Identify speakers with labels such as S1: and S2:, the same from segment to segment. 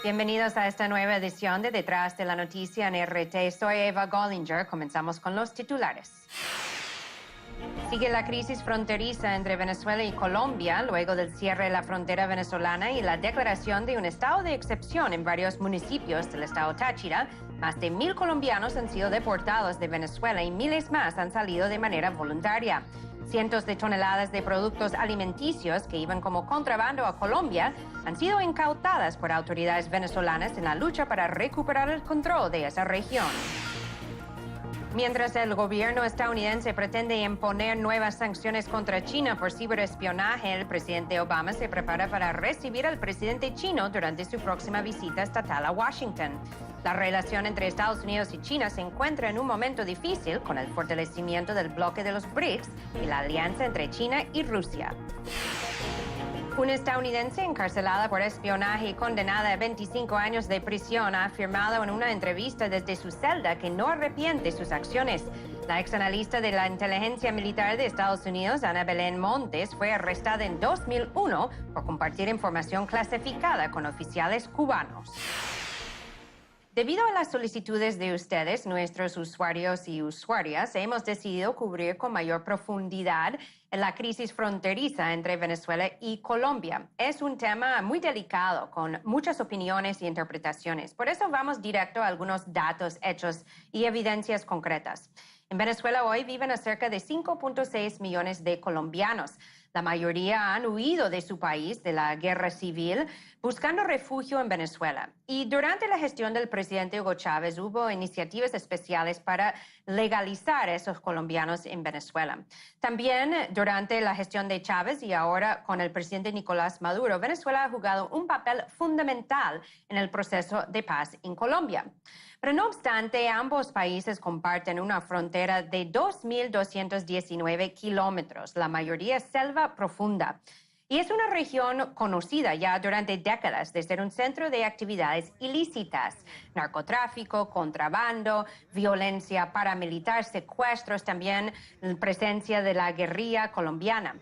S1: Bienvenidos a esta nueva edición de Detrás de la Noticia en RT. Soy Eva Gollinger. Comenzamos con los titulares. Sigue la crisis fronteriza entre Venezuela y Colombia luego del cierre de la frontera venezolana y la declaración de un estado de excepción en varios municipios del estado Táchira. Más de 1,000 colombianos han sido deportados de Venezuela y miles más han salido de manera voluntaria. Cientos de toneladas de productos alimenticios que iban como contrabando a Colombia han sido incautadas por autoridades venezolanas en la lucha para recuperar el control de esa región. Mientras el gobierno estadounidense pretende imponer nuevas sanciones contra China por ciberespionaje, el presidente Obama se prepara para recibir al presidente chino durante su próxima visita estatal a Washington. La relación entre Estados Unidos y China se encuentra en un momento difícil con el fortalecimiento del bloque de los BRICS y la alianza entre China y Rusia. Una estadounidense encarcelada por espionaje y condenada a 25 años de prisión ha afirmado en una entrevista desde su celda que no arrepiente sus acciones. La exanalista de la inteligencia militar de Estados Unidos, Ana Belén Montes, fue arrestada en 2001 por compartir información clasificada con oficiales cubanos. Debido a las solicitudes de ustedes, nuestros usuarios y usuarias, hemos decidido cubrir con mayor profundidad la crisis fronteriza entre Venezuela y Colombia. Es un tema muy delicado, con muchas opiniones y interpretaciones. Por eso vamos directo a algunos datos, hechos y evidencias concretas. En Venezuela hoy viven a cerca de 5.6 millones de colombianos. La mayoría han huido de su país, de la guerra civil, buscando refugio en Venezuela. Y durante la gestión del presidente Hugo Chávez hubo iniciativas especiales para legalizar a esos colombianos en Venezuela. También durante la gestión de Chávez y ahora con el presidente Nicolás Maduro, Venezuela ha jugado un papel fundamental en el proceso de paz en Colombia. Pero no obstante, ambos países comparten una frontera de 2.219 kilómetros, la mayoría selva profunda. Y es una región conocida ya durante décadas de ser un centro de actividades ilícitas, narcotráfico, contrabando, violencia paramilitar, secuestros, también presencia de la guerrilla colombiana.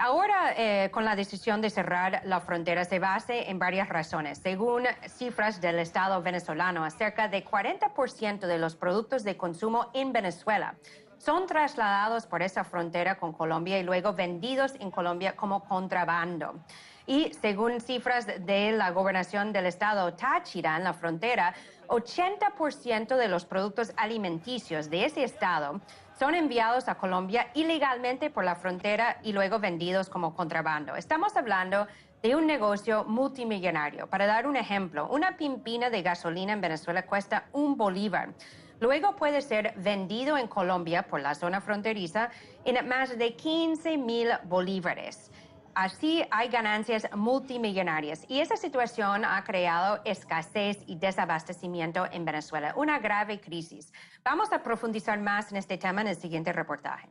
S1: Ahora, con la decisión de cerrar la frontera, se basa en varias razones. Según cifras del Estado venezolano, cerca de 40% de los productos de consumo en Venezuela son trasladados por esa frontera con Colombia y luego vendidos en Colombia como contrabando. Y según cifras de la gobernación del estado Táchira en la frontera, 80% de los productos alimenticios de ese estado son enviados a Colombia ilegalmente por la frontera y luego vendidos como contrabando. Estamos hablando de un negocio multimillonario. Para dar un ejemplo, una pimpina de gasolina en Venezuela cuesta $1. Luego puede ser vendido en Colombia por la zona fronteriza en más de 15,000 bolívares. Así hay ganancias multimillonarias y esa situación ha creado escasez y desabastecimiento en Venezuela, una grave crisis. Vamos a profundizar más en este tema en el siguiente reportaje.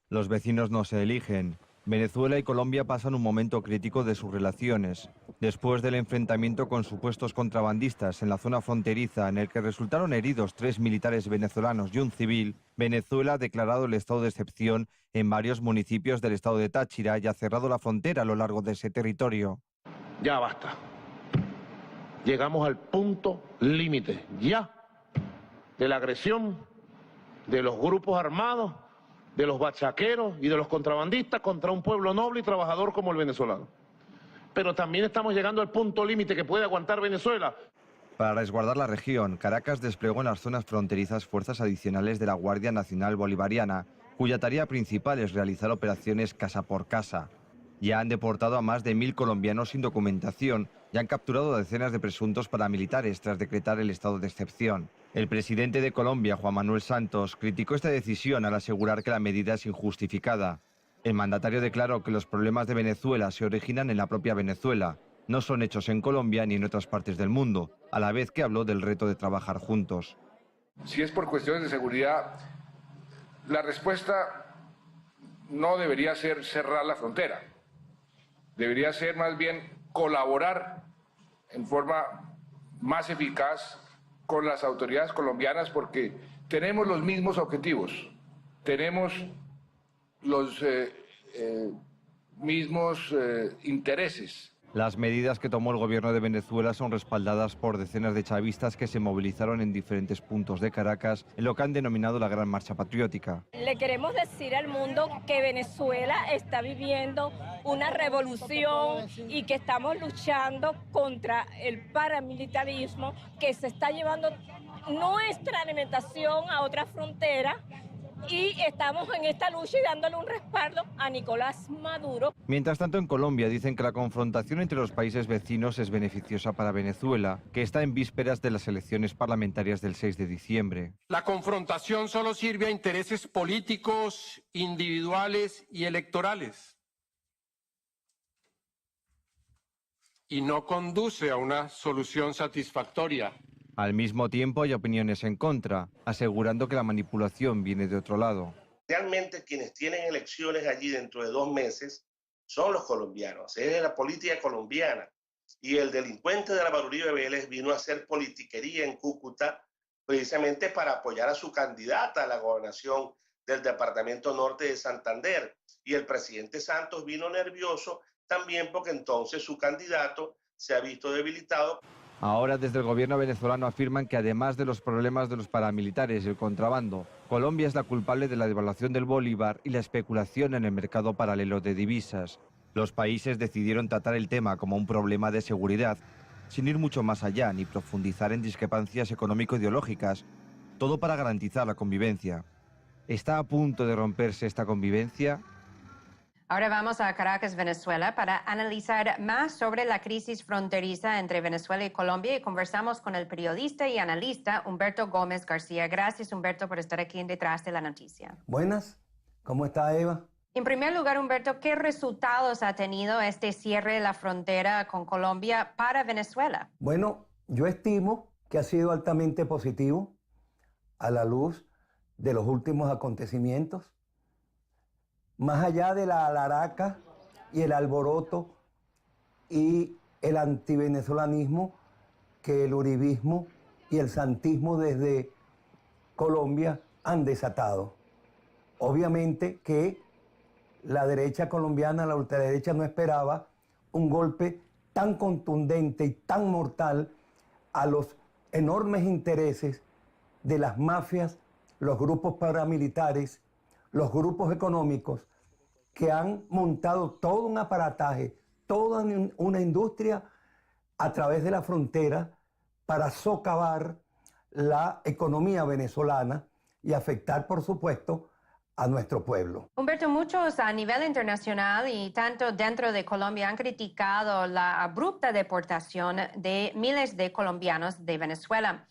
S2: Los vecinos no se eligen. Venezuela y Colombia pasan un momento crítico de sus relaciones. Después del enfrentamiento con supuestos contrabandistas en la zona fronteriza, en el que resultaron heridos 3 militares venezolanos y un civil, Venezuela ha declarado el estado de excepción en varios municipios del estado de Táchira y ha cerrado la frontera a lo largo de ese territorio.
S3: Ya basta. Llegamos al punto límite, ya, de la agresión de los grupos armados, de los bachaqueros y de los contrabandistas contra un pueblo noble y trabajador como el venezolano. Pero también estamos llegando al punto límite que puede aguantar Venezuela.
S2: Para resguardar la región, Caracas desplegó en las zonas fronterizas fuerzas adicionales de la Guardia Nacional Bolivariana, cuya tarea principal es realizar operaciones casa por casa. Ya han deportado a más de 1,000 colombianos sin documentación y han capturado a decenas de presuntos paramilitares tras decretar el estado de excepción. El presidente de Colombia, Juan Manuel Santos, criticó esta decisión al asegurar que la medida es injustificada. El mandatario declaró que los problemas de Venezuela se originan en la propia Venezuela, no son hechos en Colombia ni en otras partes del mundo, a la vez que habló del reto de trabajar juntos.
S4: Si es por cuestiones de seguridad, la respuesta no debería ser cerrar la frontera, debería ser más bien colaborar en forma más eficaz con las autoridades colombianas porque tenemos los mismos objetivos, tenemos los mismos intereses.
S2: Las medidas que tomó el gobierno de Venezuela son respaldadas por decenas de chavistas que se movilizaron en diferentes puntos de Caracas en lo que han denominado la Gran Marcha Patriótica.
S5: Le queremos decir al mundo que Venezuela está viviendo una revolución y que estamos luchando contra el paramilitarismo que se está llevando nuestra alimentación a otra frontera. Y estamos en esta lucha y dándole un respaldo a Nicolás Maduro.
S2: Mientras tanto, en Colombia dicen que la confrontación entre los países vecinos es beneficiosa para Venezuela, que está en vísperas de las elecciones parlamentarias del 6 de diciembre.
S6: La confrontación solo sirve a intereses políticos, individuales y electorales, y no conduce a una solución satisfactoria.
S2: Al mismo tiempo hay opiniones en contra, asegurando que la manipulación viene de otro lado.
S7: Realmente quienes tienen elecciones allí dentro de 2 meses son los colombianos, es la política colombiana. Y el delincuente de Álvaro Uribe Vélez vino a hacer politiquería en Cúcuta precisamente para apoyar a su candidata a la gobernación del departamento norte de Santander. Y el presidente Santos vino nervioso también porque entonces su candidato se ha visto debilitado.
S2: Ahora desde el gobierno venezolano afirman que además de los problemas de los paramilitares y el contrabando, Colombia es la culpable de la devaluación del bolívar y la especulación en el mercado paralelo de divisas. Los países decidieron tratar el tema como un problema de seguridad, sin ir mucho más allá ni profundizar en discrepancias económico-ideológicas, todo para garantizar la convivencia. ¿Está a punto de romperse esta convivencia?
S1: Ahora vamos a Caracas, Venezuela, para analizar más sobre la crisis fronteriza entre Venezuela y Colombia y conversamos con el periodista y analista Humberto Gómez García. Gracias, Humberto, por estar aquí en Detrás de la Noticia.
S8: Buenas, ¿cómo está Eva?
S1: En primer lugar, Humberto, ¿qué resultados ha tenido este cierre de la frontera con Colombia para Venezuela?
S8: Bueno, yo estimo que ha sido altamente positivo a la luz de los últimos acontecimientos. Más allá de la alaraca y el alboroto y el antivenezolanismo que el uribismo y el santismo desde Colombia han desatado. Obviamente que la derecha colombiana, la ultraderecha, no esperaba un golpe tan contundente y tan mortal a los enormes intereses de las mafias, los grupos paramilitares, los grupos económicos que han montado todo un aparataje, toda una industria a través de la frontera para socavar la economía venezolana y afectar, por supuesto, a nuestro pueblo.
S1: Humberto, muchos a nivel internacional y tanto dentro de Colombia han criticado la abrupta deportación de miles de colombianos de Venezuela.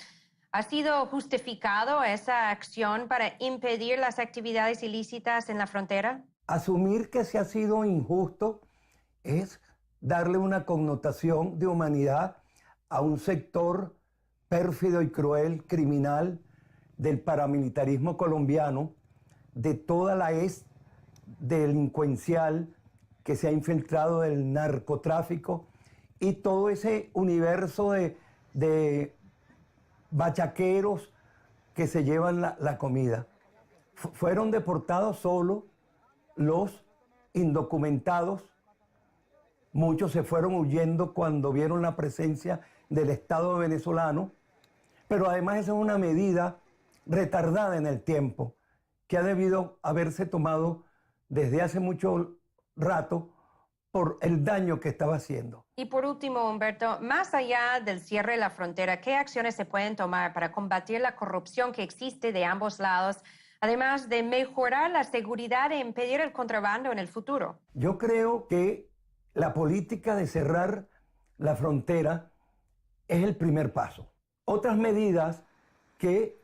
S1: ¿Ha sido justificado esa acción para impedir las actividades ilícitas en la frontera?
S8: Asumir que se ha sido injusto es darle una connotación de humanidad a un sector pérfido y cruel, criminal, del paramilitarismo colombiano, de toda la delincuencial que se ha infiltrado del narcotráfico y todo ese universo de bachaqueros que se llevan la comida. Fueron deportados solo los indocumentados. Muchos se fueron huyendo cuando vieron la presencia del Estado venezolano, pero además esa es una medida retardada en el tiempo, que ha debido haberse tomado desde hace mucho rato por el daño que estaba haciendo.
S1: Y por último, Humberto, más allá del cierre de la frontera, ¿qué acciones se pueden tomar para combatir la corrupción que existe de ambos lados, además de mejorar la seguridad e impedir el contrabando en el futuro?
S8: Yo creo que la política de cerrar la frontera es el primer paso. Otras medidas que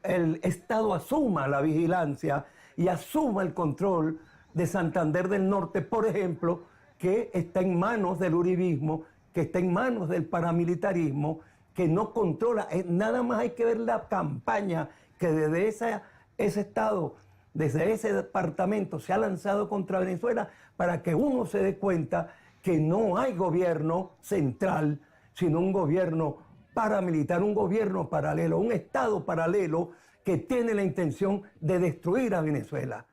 S8: el Estado asuma la vigilancia y asuma el control de Santander del Norte, por ejemplo, que está en manos del uribismo, que está en manos del paramilitarismo, que no controla. Nada más hay que ver la campaña que desde ese Estado, desde ese departamento se ha lanzado contra Venezuela para que uno se dé cuenta que no hay gobierno central, sino un gobierno paramilitar, un gobierno paralelo, un Estado paralelo que tiene la intención de destruir a Venezuela.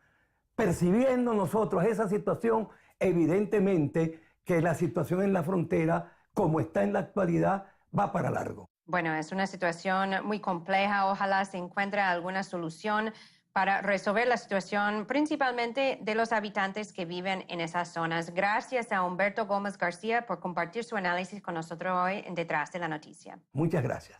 S8: Percibiendo nosotros esa situación, evidentemente que la situación en la frontera, como está en la actualidad, va para largo.
S1: Bueno, es una situación muy compleja. Ojalá se encuentre alguna solución para resolver la situación, principalmente de los habitantes que viven en esas zonas. Gracias a Humberto Gómez García por compartir su análisis con nosotros hoy en Detrás de la Noticia.
S8: Muchas gracias.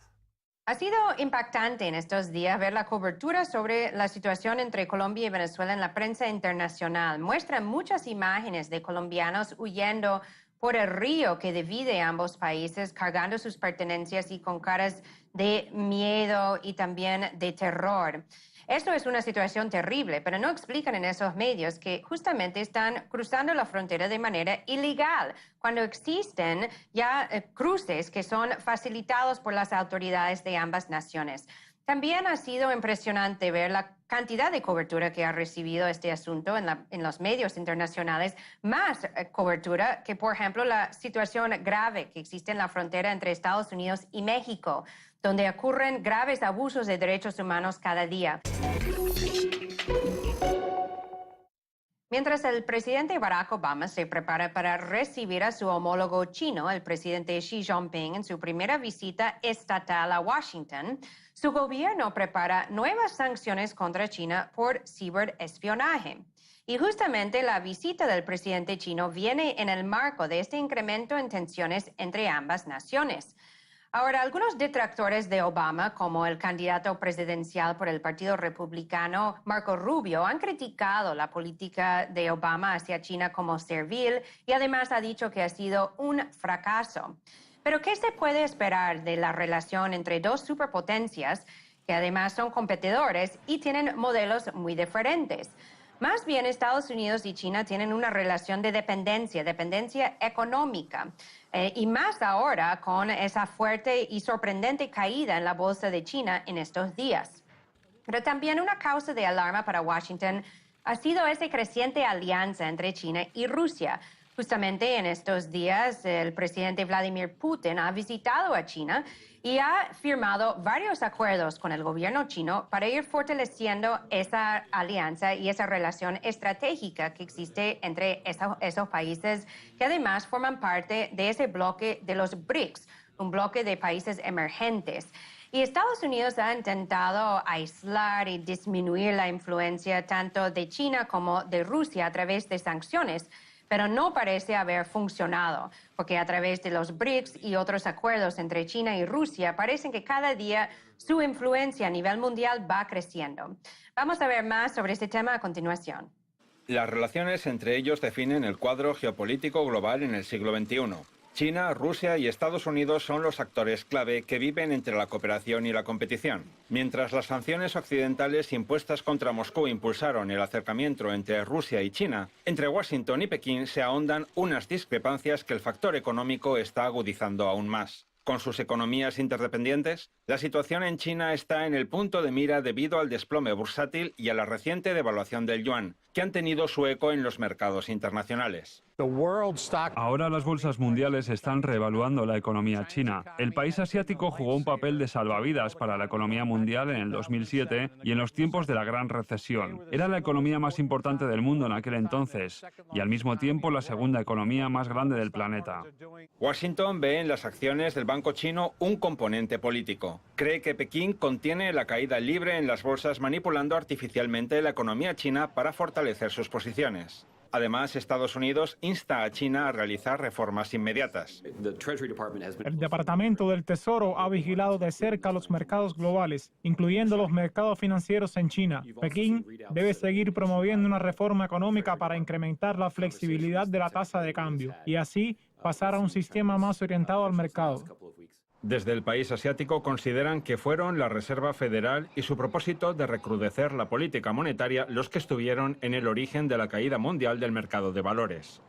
S1: Ha sido impactante en estos días ver la cobertura sobre la situación entre Colombia y Venezuela en la prensa internacional. Muestran muchas imágenes de colombianos huyendo por el río que divide ambos países, cargando sus pertenencias y con caras de miedo y también de terror. Esto es una situación terrible, pero no explican en esos medios que justamente están cruzando la frontera de manera ilegal, cuando existen ya cruces que son facilitados por las autoridades de ambas naciones. También ha sido impresionante ver la cantidad de cobertura que ha recibido este asunto en los medios internacionales, más cobertura que, por ejemplo, la situación grave que existe en la frontera entre Estados Unidos y México, donde ocurren graves abusos de derechos humanos cada día. Mientras el presidente Barack Obama se prepara para recibir a su homólogo chino, el presidente Xi Jinping, en su primera visita estatal a Washington, su gobierno prepara nuevas sanciones contra China por ciberespionaje. Y justamente la visita del presidente chino viene en el marco de este incremento en tensiones entre ambas naciones. Ahora, algunos detractores de Obama, como el candidato presidencial por el Partido Republicano, Marco Rubio, han criticado la política de Obama hacia China como servil y además ha dicho que ha sido un fracaso. Pero, ¿qué se puede esperar de la relación entre dos superpotencias que además son competidores y tienen modelos muy diferentes? Más bien, Estados Unidos y China tienen una relación de dependencia económica. Y más ahora con esa fuerte y sorprendente caída en la bolsa de China en estos días. Pero también una causa de alarma para Washington ha sido esa creciente alianza entre China y Rusia. Justamente en estos días, el presidente Vladimir Putin ha visitado a China y ha firmado varios acuerdos con el gobierno chino para ir fortaleciendo esa alianza y esa relación estratégica que existe entre esos países que además forman parte de ese bloque de los BRICS, un bloque de países emergentes. Y Estados Unidos ha intentado aislar y disminuir la influencia tanto de China como de Rusia a través de sanciones, pero no parece haber funcionado, porque a través de los BRICS y otros acuerdos entre China y Rusia, parecen que cada día su influencia a nivel mundial va creciendo. Vamos a ver más sobre este tema a continuación.
S9: Las relaciones entre ellos definen el cuadro geopolítico global en el siglo XXI. China, Rusia y Estados Unidos son los actores clave que viven entre la cooperación y la competición. Mientras las sanciones occidentales impuestas contra Moscú impulsaron el acercamiento entre Rusia y China, entre Washington y Pekín se ahondan unas discrepancias que el factor económico está agudizando aún más. Con sus economías interdependientes, la situación en China está en el punto de mira debido al desplome bursátil y a la reciente devaluación del yuan, que han tenido su eco en los mercados internacionales.
S10: Ahora las bolsas mundiales están reevaluando la economía china. El país asiático jugó un papel de salvavidas para la economía mundial en el 2007 y en los tiempos de la Gran Recesión. Era la economía más importante del mundo en aquel entonces y al mismo tiempo la segunda economía más grande del planeta.
S9: Washington ve en las acciones del Banco Chino un componente político. Cree que Pekín contiene la caída libre en las bolsas manipulando artificialmente la economía china para fortalecer sus posiciones. Además, Estados Unidos insta a China a realizar reformas inmediatas.
S11: El Departamento del Tesoro ha vigilado de cerca los mercados globales, incluyendo los mercados financieros en China. Pekín debe seguir promoviendo una reforma económica para incrementar la flexibilidad de la tasa de cambio y así pasar a un sistema más orientado al mercado.
S9: Desde el país asiático consideran que fueron la Reserva Federal y su propósito de recrudecer la política monetaria los que estuvieron en el origen de la caída mundial del mercado de valores.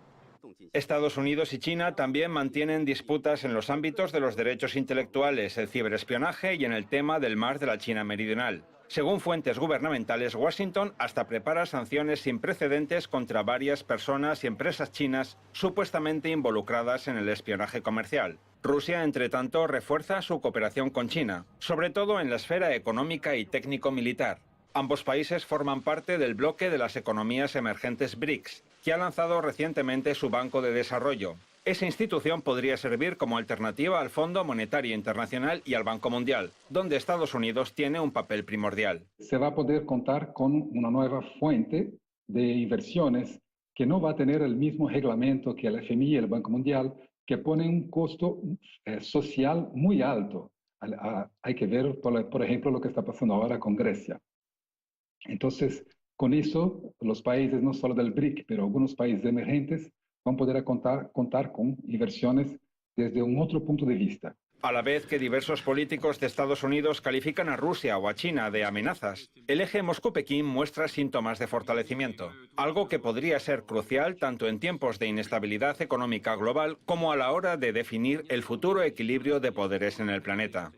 S9: Estados Unidos y China también mantienen disputas en los ámbitos de los derechos intelectuales, el ciberespionaje y en el tema del mar de la China Meridional. Según fuentes gubernamentales, Washington hasta prepara sanciones sin precedentes contra varias personas y empresas chinas supuestamente involucradas en el espionaje comercial. Rusia, entre tanto, refuerza su cooperación con China, sobre todo en la esfera económica y técnico-militar. Ambos países forman parte del bloque de las economías emergentes BRICS, que ha lanzado recientemente su Banco de Desarrollo. Esa institución podría servir como alternativa al Fondo Monetario Internacional y al Banco Mundial, donde Estados Unidos tiene un papel primordial.
S12: Se va a poder contar con una nueva fuente de inversiones que no va a tener el mismo reglamento que el FMI y el Banco Mundial, que ponen un costo social muy alto. Hay que ver, por ejemplo, lo que está pasando ahora con Grecia. Entonces, con eso, los países, no solo del BRIC, pero algunos países emergentes, van a poder contar con inversiones desde un otro punto de vista.
S9: A la vez que diversos políticos de Estados Unidos califican a Rusia o a China de amenazas, el eje Moscú-Pekín muestra síntomas de fortalecimiento, algo que podría ser crucial tanto en tiempos de inestabilidad económica global como a la hora de definir el futuro equilibrio de poderes en el planeta.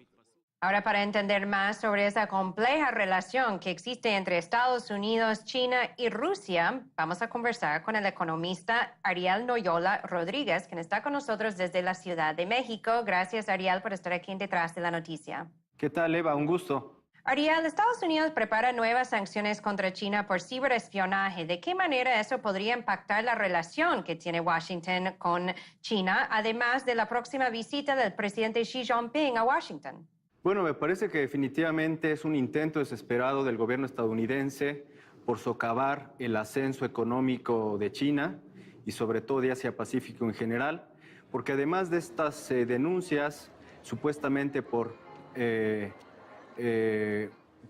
S1: Ahora, para entender más sobre esa compleja relación que existe entre Estados Unidos, China y Rusia, vamos a conversar con el economista Ariel Noyola Rodríguez, quien está con nosotros desde la Ciudad de México. Gracias, Ariel, por estar aquí en Detrás de la Noticia.
S13: ¿Qué tal, Eva? Un gusto.
S1: Ariel, Estados Unidos prepara nuevas sanciones contra China por ciberespionaje. ¿De qué manera eso podría impactar la relación que tiene Washington con China, además de la próxima visita del presidente Xi Jinping a Washington?
S13: Bueno, me parece que definitivamente es un intento desesperado del gobierno estadounidense por socavar el ascenso económico de China y sobre todo de Asia-Pacífico en general, porque además de estas denuncias supuestamente por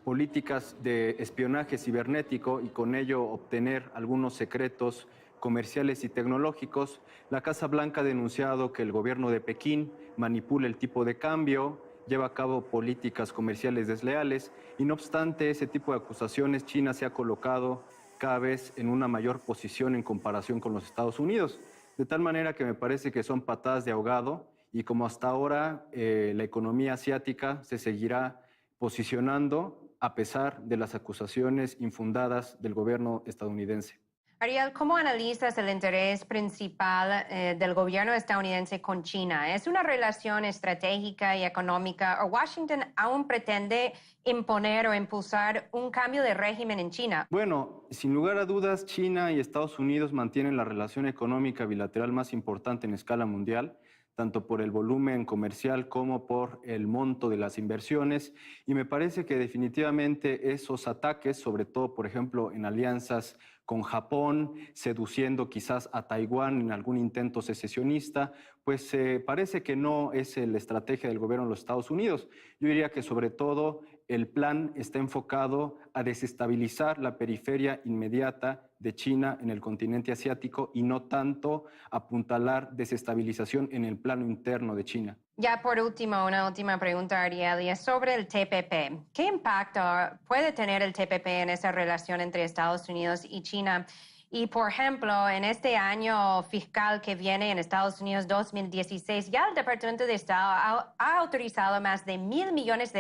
S13: políticas de espionaje cibernético y con ello obtener algunos secretos comerciales y tecnológicos, la Casa Blanca ha denunciado que el gobierno de Pekín manipula el tipo de cambio, lleva a cabo políticas comerciales desleales y no obstante ese tipo de acusaciones, China se ha colocado cada vez en una mayor posición en comparación con los Estados Unidos, de tal manera que me parece que son patadas de ahogado y como hasta ahora la economía asiática se seguirá posicionando a pesar de las acusaciones infundadas del gobierno estadounidense.
S1: Ariel, ¿cómo analizas el interés principal del gobierno estadounidense con China? ¿Es una relación estratégica y económica o Washington aún pretende imponer o impulsar un cambio de régimen en China?
S13: Bueno, sin lugar a dudas, China y Estados Unidos mantienen la relación económica bilateral más importante en escala mundial, tanto por el volumen comercial como por el monto de las inversiones. Y me parece que definitivamente esos ataques, sobre todo, por ejemplo, en alianzas con Japón, seduciendo quizás a Taiwán en algún intento secesionista, pues parece que no es la estrategia del gobierno de los Estados Unidos. Yo diría que sobre todo el plan está enfocado a desestabilizar la periferia inmediata de China en el continente asiático y no tanto apuntalar desestabilización en el plano interno de China.
S1: Ya por último, una última pregunta, Ariel, y es sobre el TPP. ¿Qué impacto puede tener el TPP en esa relación entre Estados Unidos y China? Y, por ejemplo, en este año fiscal que viene en Estados Unidos, 2016, ya el Departamento de Estado ha autorizado más de $1,000 millones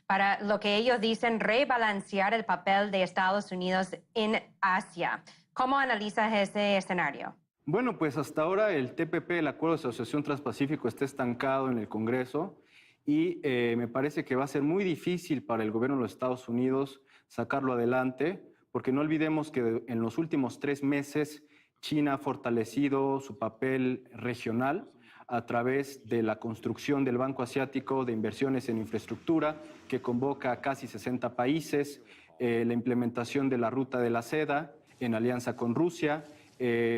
S1: para lo que ellos dicen rebalancear el papel de Estados Unidos en Asia. ¿Cómo analizas ese escenario?
S13: Bueno, pues hasta ahora el TPP, el Acuerdo de Asociación Transpacífico, está estancado en el Congreso y me parece que va a ser muy difícil para el gobierno de los Estados Unidos sacarlo adelante, porque no olvidemos que en los últimos 3 meses China ha fortalecido su papel regional a través de la construcción del Banco Asiático de Inversiones en Infraestructura, que convoca a casi 60 países, la implementación de la Ruta de la Seda en alianza con Rusia,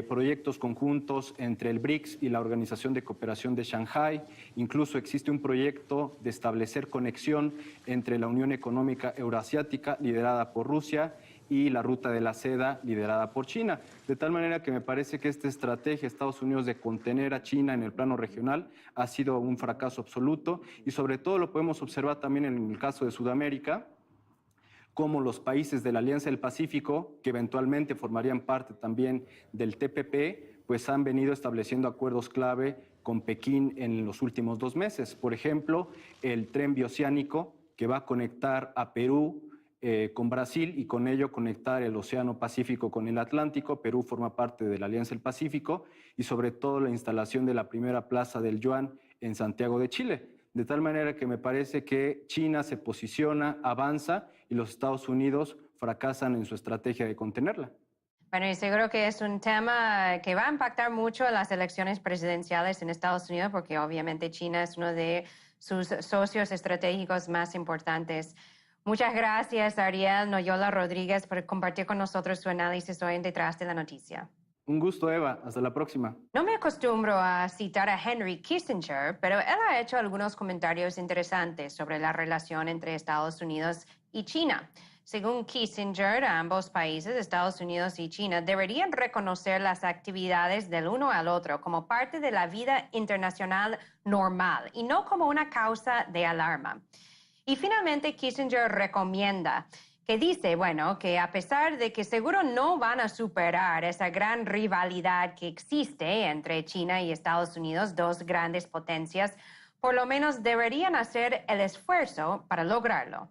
S13: proyectos conjuntos entre el BRICS y la Organización de Cooperación de Shanghái. Incluso existe un proyecto de establecer conexión entre la Unión Económica Euroasiática, liderada por Rusia, y la Ruta de la Seda, liderada por China. De tal manera que me parece que esta estrategia de Estados Unidos de contener a China en el plano regional ha sido un fracaso absoluto y sobre todo lo podemos observar también en el caso de Sudamérica, como los países de la Alianza del Pacífico, que eventualmente formarían parte también del TPP, pues han venido estableciendo acuerdos clave con Pekín en los últimos 2 meses. Por ejemplo, el tren bioceánico que va a conectar a Perú con Brasil y con ello conectar el Océano Pacífico con el Atlántico. Perú forma parte de la Alianza del Pacífico y sobre todo la instalación de la primera plaza del yuan en Santiago de Chile. De tal manera que me parece que China se posiciona, avanza y los Estados Unidos fracasan en su estrategia de contenerla.
S1: Bueno, y seguro que es un tema que va a impactar mucho en las elecciones presidenciales en Estados Unidos, porque obviamente China es uno de sus socios estratégicos más importantes. Muchas gracias, Ariel Noyola Rodríguez, por compartir con nosotros su análisis hoy en Detrás de la Noticia.
S13: Un gusto, Eva. Hasta la próxima.
S1: No me acostumbro a citar a Henry Kissinger, pero él ha hecho algunos comentarios interesantes sobre la relación entre Estados Unidos y China. Según Kissinger, ambos países, Estados Unidos y China, deberían reconocer las actividades del uno al otro como parte de la vida internacional normal y no como una causa de alarma. Y finalmente, Kissinger recomienda que dice, bueno, que a pesar de que seguro no van a superar esa gran rivalidad que existe entre China y Estados Unidos, dos grandes potencias, por lo menos deberían hacer el esfuerzo para lograrlo.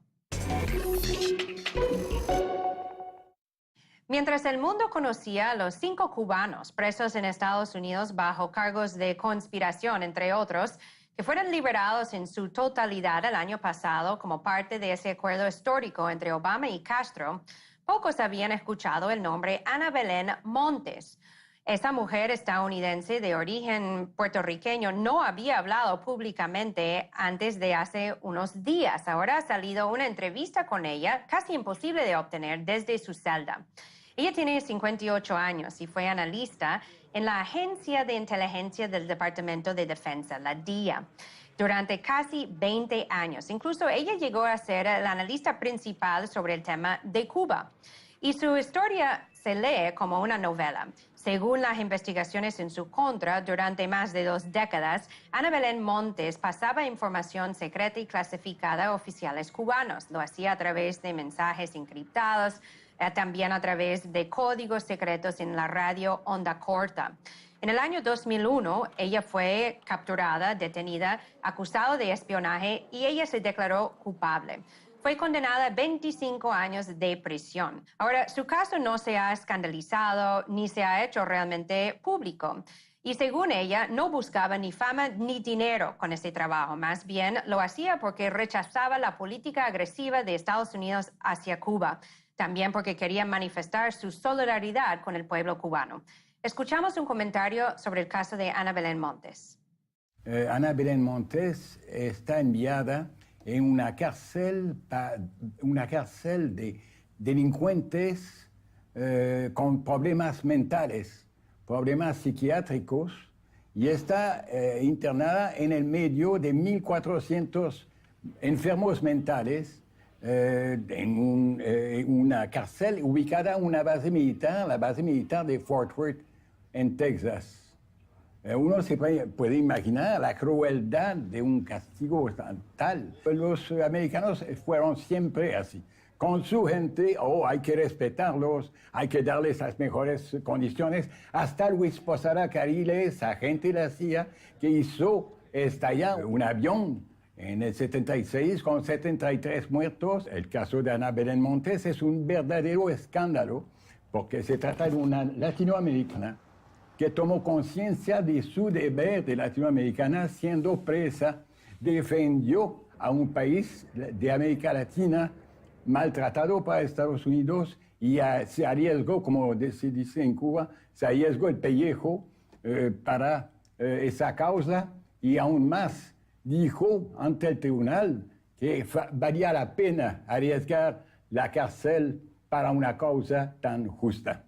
S1: Mientras el mundo conocía a los 5 cubanos presos en Estados Unidos bajo cargos de conspiración, entre otros, que fueron liberados en su totalidad el año pasado como parte de ese acuerdo histórico entre Obama y Castro, pocos habían escuchado el nombre Ana Belén Montes. Esa mujer estadounidense de origen puertorriqueño no había hablado públicamente antes de hace unos días. Ahora ha salido una entrevista con ella, casi imposible de obtener desde su celda. Ella tiene 58 años y fue analista en la Agencia de Inteligencia del Departamento de Defensa, la DIA, durante casi 20 años. Incluso ella llegó a ser la analista principal sobre el tema de Cuba. Y su historia se lee como una novela. Según las investigaciones en su contra, durante más de 2 décadas, Ana Belén Montes pasaba información secreta y clasificada a oficiales cubanos. Lo hacía a través de mensajes encriptados, también a través de códigos secretos en la radio onda corta. En el año 2001, ella fue capturada, detenida, acusada de espionaje y ella se declaró culpable. Fue condenada a 25 años de prisión. Ahora, su caso no se ha escandalizado ni se ha hecho realmente público. Y según ella, no buscaba ni fama ni dinero con ese trabajo. Más bien, lo hacía porque rechazaba la política agresiva de Estados Unidos hacia Cuba. También porque quería manifestar su solidaridad con el pueblo cubano. Escuchamos un comentario sobre el caso de Ana Belén Montes.
S14: Ana Belén Montes está enviada en una cárcel de delincuentes con problemas mentales, problemas psiquiátricos, y está internada en el medio de 1.400 enfermos mentales en una cárcel ubicada en una base militar, la base militar de Fort Worth, en Texas. Uno se puede imaginar la crueldad de un castigo tal. Los americanos fueron siempre así. Con su gente, hay que respetarlos, hay que darles las mejores condiciones. Hasta Luis Posada Carriles, agente de la CIA, que hizo estallar un avión en el 76 con 73 muertos. El caso de Ana Belén Montes es un verdadero escándalo porque se trata de una latinoamericana que tomó conciencia de su deber de latinoamericana siendo presa, defendió a un país de América Latina maltratado para Estados Unidos y se arriesgó, como se dice en Cuba, se arriesgó el pellejo para esa causa y aún más dijo ante el tribunal que valía la pena arriesgar la cárcel para una causa tan justa.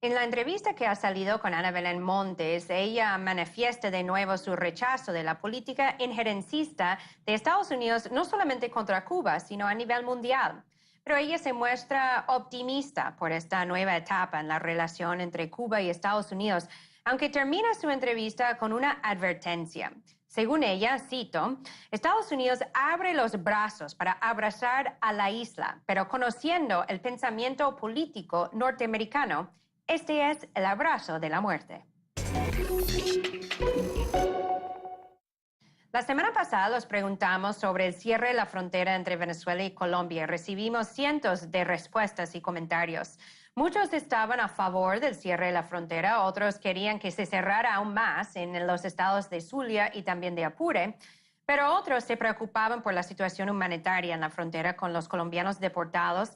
S1: En la entrevista que ha salido con Ana Belén Montes, ella manifiesta de nuevo su rechazo de la política injerencista de Estados Unidos, no solamente contra Cuba, sino a nivel mundial. Pero ella se muestra optimista por esta nueva etapa en la relación entre Cuba y Estados Unidos, aunque termina su entrevista con una advertencia. Según ella, cito, Estados Unidos abre los brazos para abrazar a la isla, pero conociendo el pensamiento político norteamericano, este es el abrazo de la muerte. La semana pasada los preguntamos sobre el cierre de la frontera entre Venezuela y Colombia. Recibimos cientos de respuestas y comentarios. Muchos estaban a favor del cierre de la frontera, otros querían que se cerrara aún más en los estados de Zulia y también de Apure, pero otros se preocupaban por la situación humanitaria en la frontera con los colombianos deportados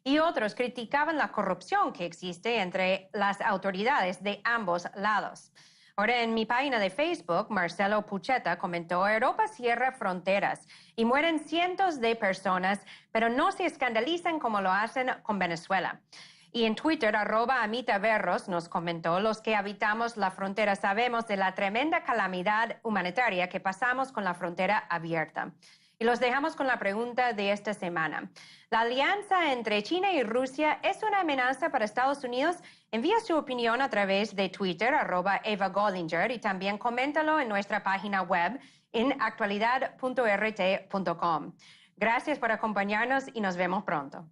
S1: y otros criticaban la corrupción que existe entre las autoridades de ambos lados. Ahora, en mi página de Facebook, Marcelo Pucheta comentó: Europa cierra fronteras y mueren cientos de personas, pero no se escandalizan como lo hacen con Venezuela. Y en Twitter, @AmitaBerros nos comentó: los que habitamos la frontera sabemos de la tremenda calamidad humanitaria que pasamos con la frontera abierta. Y los dejamos con la pregunta de esta semana. ¿La alianza entre China y Rusia es una amenaza para Estados Unidos? Envía su opinión a través de Twitter, @EvaGollinger, y también coméntalo en nuestra página web en actualidad.rt.com. Gracias por acompañarnos y nos vemos pronto.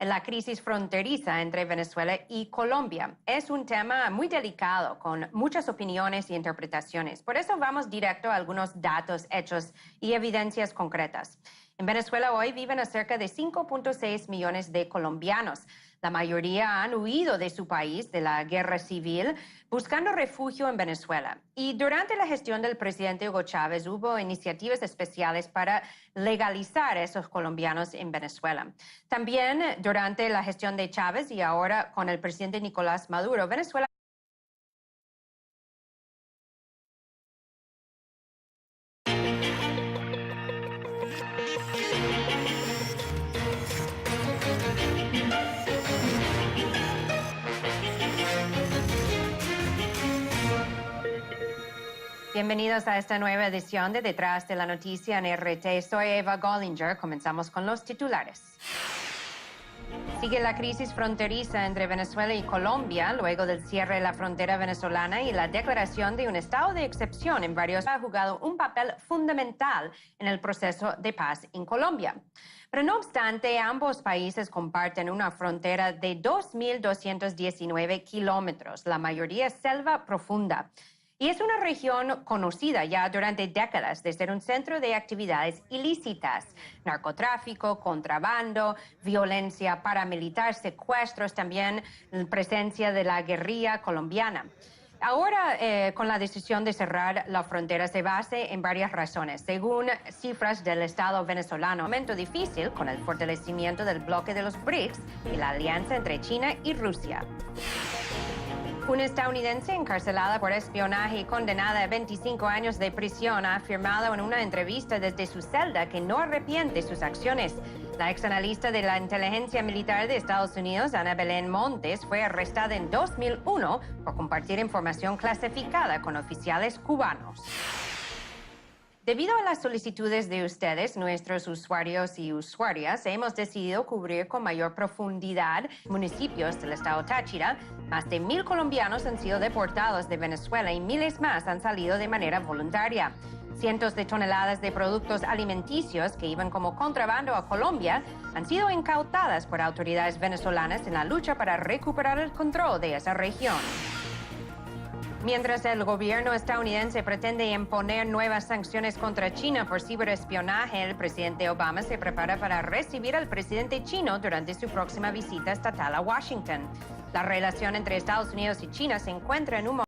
S1: La crisis fronteriza entre Venezuela y Colombia es un tema muy delicado, con muchas opiniones y interpretaciones. Por eso vamos directo a algunos datos, hechos y evidencias concretas. En Venezuela hoy viven a cerca de 5.6 millones de colombianos. La mayoría han huido de su país, de la guerra civil, buscando refugio en Venezuela. Y durante la gestión del presidente Hugo Chávez hubo iniciativas especiales para legalizar a esos colombianos en Venezuela. También durante la gestión de Chávez y ahora con el presidente Nicolás Maduro, Venezuela Bienvenidos a esta nueva edición de Detrás de la Noticia en RT. Soy Eva Gollinger. Comenzamos con los titulares. Sigue la crisis fronteriza entre Venezuela y Colombia luego del cierre de la frontera venezolana y la declaración de un estado de excepción en varios ha jugado un papel fundamental en el proceso de paz en Colombia. Pero no obstante, ambos países comparten una frontera de 2.219 kilómetros, la mayoría selva profunda. Y es una región conocida ya durante décadas de ser un centro de actividades ilícitas: narcotráfico, contrabando, violencia paramilitar, secuestros, también presencia de la guerrilla colombiana. Ahora, con la decisión de cerrar la frontera, se basa en varias razones. Según cifras del Estado venezolano, un momento difícil con el fortalecimiento del bloque de los BRICS y la alianza entre China y Rusia. Una estadounidense encarcelada por espionaje y condenada a 25 años de prisión ha afirmado en una entrevista desde su celda que no arrepiente sus acciones. La exanalista de la inteligencia militar de Estados Unidos, Ana Belén Montes, fue arrestada en 2001 por compartir información clasificada con oficiales cubanos. Debido a las solicitudes de ustedes, nuestros usuarios y usuarias, hemos decidido cubrir con mayor profundidad municipios del estado Táchira. Más de 1,000 colombianos han sido deportados de Venezuela y miles más han salido de manera voluntaria. Cientos de toneladas de productos alimenticios que iban como contrabando a Colombia han sido incautadas por autoridades venezolanas en la lucha para recuperar el control de esa región. Mientras el gobierno estadounidense pretende imponer nuevas sanciones contra China por ciberespionaje, el presidente Obama se prepara para recibir al presidente chino durante su próxima visita estatal a Washington. La relación entre Estados Unidos y China se encuentra en un